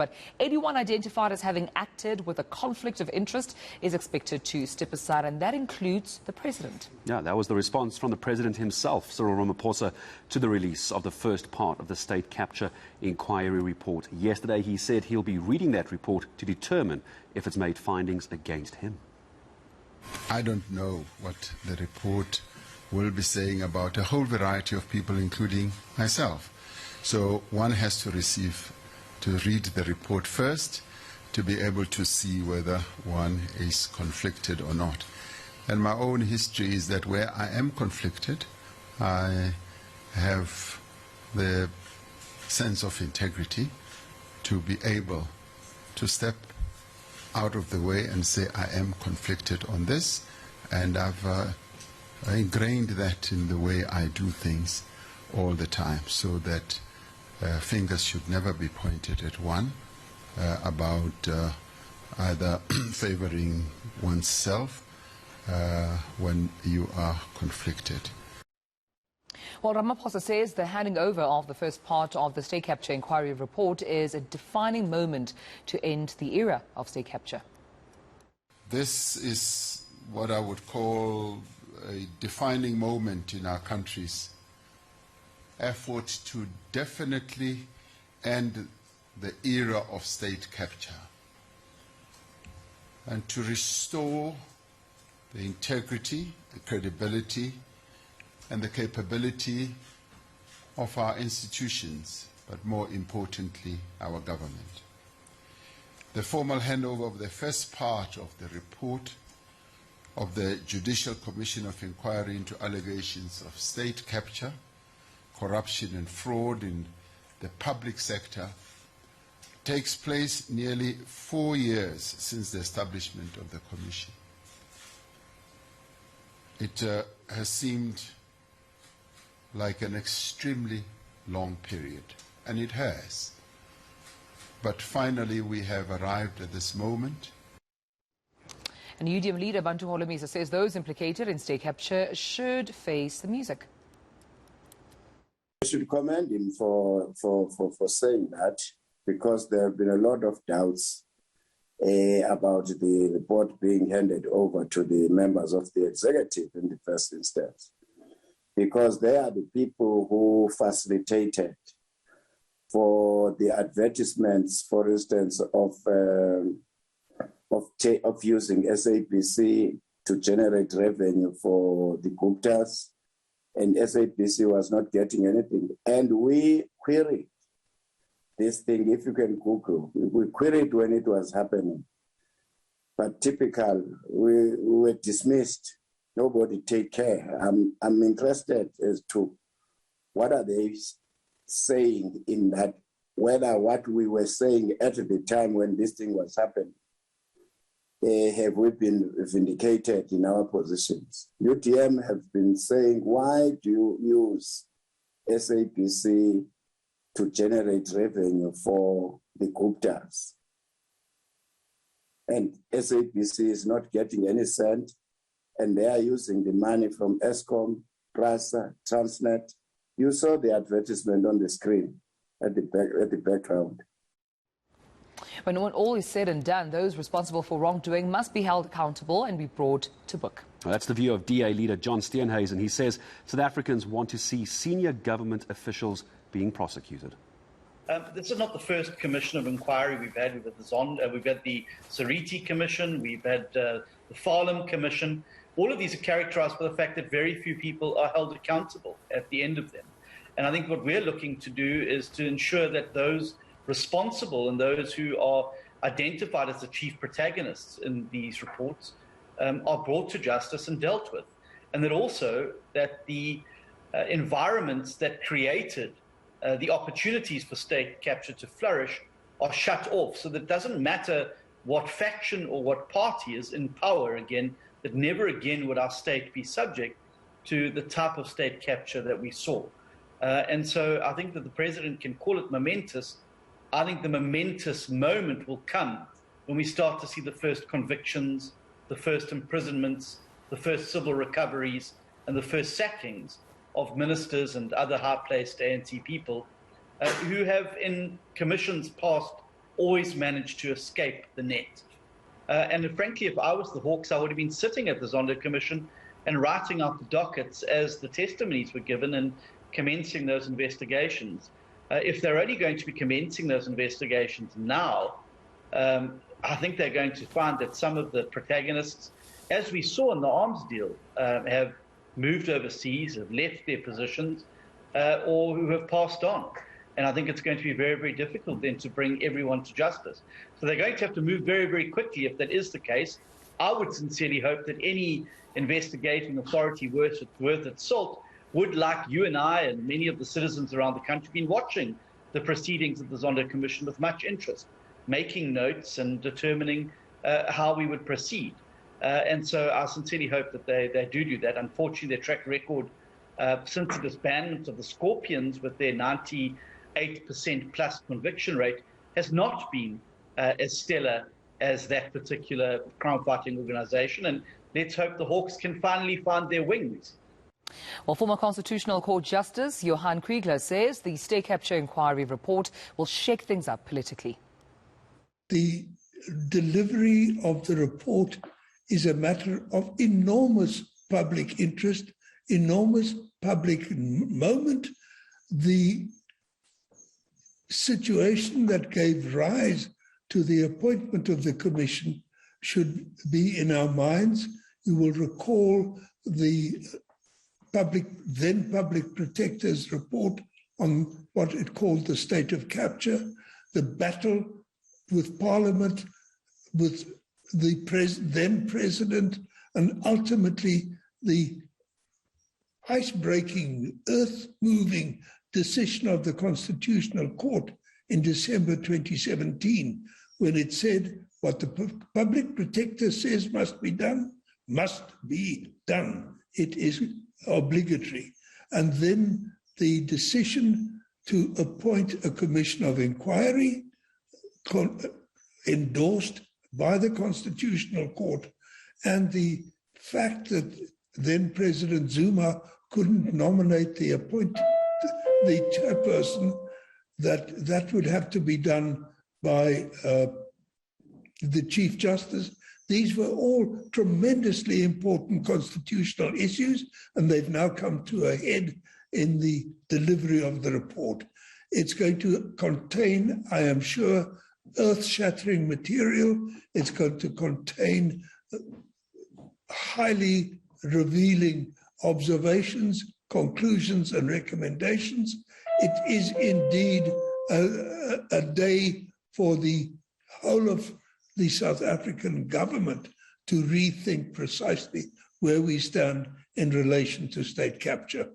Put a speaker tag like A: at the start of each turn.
A: But anyone identified as having acted with a conflict of interest is expected to step aside, and that includes the president.
B: Yeah, that was the response from the president himself, Cyril Ramaphosa, to the release of the first part of the state capture inquiry report. Yesterday, he said he'll be reading that report to determine if it's made findings against him.
C: I don't know what the report will be saying about a whole variety of people, including myself. So one has to read the report first to be able to see whether one is conflicted or not. And my own history is that where I am conflicted, I have the sense of integrity to be able to step out of the way and say I am conflicted on this, and I've ingrained that in the way I do things all the time, so that fingers should never be pointed at one about either favoring oneself when you are conflicted.
A: Well, Ramaphosa says the handing over of the first part of the state capture inquiry report is a defining moment to end the era of state capture.
C: This is what I would call a defining moment in our country's effort to definitely end the era of state capture and to restore the integrity, the credibility, and the capability of our institutions, but more importantly, our government. The formal handover of the first part of the report of the Judicial Commission of Inquiry into allegations of state capture, corruption and fraud in the public sector takes place nearly 4 years since the establishment of the Commission. It has seemed like an extremely long period, and it has. But finally we have arrived at this moment.
A: And UDM leader Bantu Holomisa says those implicated in state capture should face the music.
D: I should commend him for saying that, because there have been a lot of doubts about the report being handed over to the members of the executive in the first instance, because they are the people who facilitated for the advertisements, for instance, of using SABC to generate revenue for the Guptas, and SABC was not getting anything. And we queried this thing, if you can Google, we queried when it was happening. But typical, we were dismissed. Nobody take care. I'm interested as to what are they saying in that, whether what we were saying at the time when this thing was happening, have we been vindicated in our positions? UTM have been saying, why do you use SABC to generate revenue for the Guptas? And SABC is not getting any cent, and they are using the money from Eskom, Prasa, Transnet. You saw the advertisement on the screen at the background.
A: When all is said and done, those responsible for wrongdoing must be held accountable and be brought to book.
B: Well, that's the view of DA leader John Steenhuisen. He says South Africans want to see senior government officials being prosecuted.
E: This is not the first commission of inquiry we've had. We've had the Zondo, we've had the Sariti Commission, we've had the Farlam Commission. All of these are characterized by the fact that very few people are held accountable at the end of them. And I think what we're looking to do is to ensure that those responsible and those who are identified as the chief protagonists in these reports are brought to justice and dealt with. And that also that the environments that created the opportunities for state capture to flourish are shut off. So that it doesn't matter what faction or what party is in power again, that never again would our state be subject to the type of state capture that we saw. And so I think that the president can call it momentous. I think the momentous moment will come when we start to see the first convictions, the first imprisonments, the first civil recoveries, and the first sackings of ministers and other high-placed ANC people who have, in commissions past, always manage to escape the net. And frankly, if I was the Hawks, I would have been sitting at the Zondo Commission and writing out the dockets as the testimonies were given and commencing those investigations. If they're only going to be commencing those investigations now, I think they're going to find that some of the protagonists, as we saw in the arms deal, have moved overseas, have left their positions, or who have passed on. And I think it's going to be very, very difficult then to bring everyone to justice. So they're going to have to move very, very quickly if that is the case. I would sincerely hope that any investigating authority worth its salt would, like you and I and many of the citizens around the country, been watching the proceedings of the Zondo Commission with much interest, making notes and determining how we would proceed. And so I sincerely hope that they do that. Unfortunately, their track record since the disbandment of the Scorpions with their 98% plus conviction rate has not been as stellar as that particular crime-fighting organization. And let's hope the Hawks can finally find their wings.
A: Well, former Constitutional Court Justice Johan Kriegler says the state capture inquiry report will shake things up politically.
F: The delivery of the report is a matter of enormous public interest, enormous public moment. The situation that gave rise to the appointment of the commission should be in our minds. You will recall the then public protector's report on what it called the state of capture, the battle with Parliament, with the then president, and ultimately the ice-breaking, earth-moving decision of the Constitutional Court in December 2017, when it said what the public protector says must be done, must be done. It is obligatory. And then the decision to appoint a commission of inquiry endorsed by the Constitutional Court, and the fact that then President Zuma couldn't nominate the chairperson, that would have to be done by the Chief Justice. These were all tremendously important constitutional issues, and they've now come to a head in the delivery of the report. It's going to contain, I am sure, earth-shattering material. It's going to contain highly revealing observations, conclusions, and recommendations. It is indeed a day for the whole of the South African government to rethink precisely where we stand in relation to state capture.